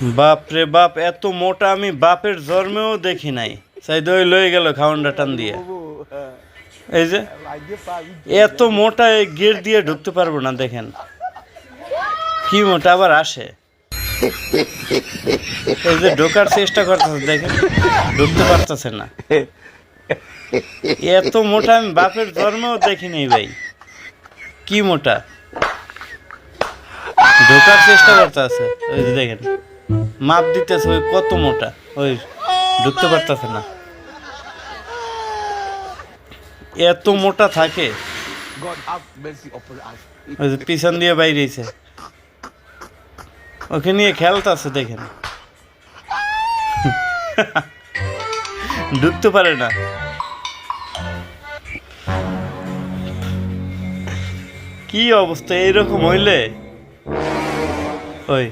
বাপ রে বাপ, এত মোটা আমি বাপের জন্মেও দেখি নাই। সাইদ ওই লয়ে গেল খাউন্ডা টান দিয়ে। এই যে এত মোটা এই গেট দিয়ে ঢুকতে পারবো না, দেখেন কি মোটা আবার আসে। এই যে ঢোকার চেষ্টা করতেছে, দেখেন ঢুকতে পারতেছে না। এত মোটা আমি বাপের জন্মেও দেখিনি ভাই, কি মোটা। ঢোকার চেষ্টা করতেছে, ওই যে দেখেন মাপ দিতেছে, ওই কত মোটা, ওই ঢুকতে পারতেছে না। এত মোটা থাকে। ওই যে পিছন দিয়ে বাইরেছে, ওকে নিয়ে খেলতেছে, দেখেন ঢুকতে পারে না। কি অবস্থা, এইরকম হইলে ওই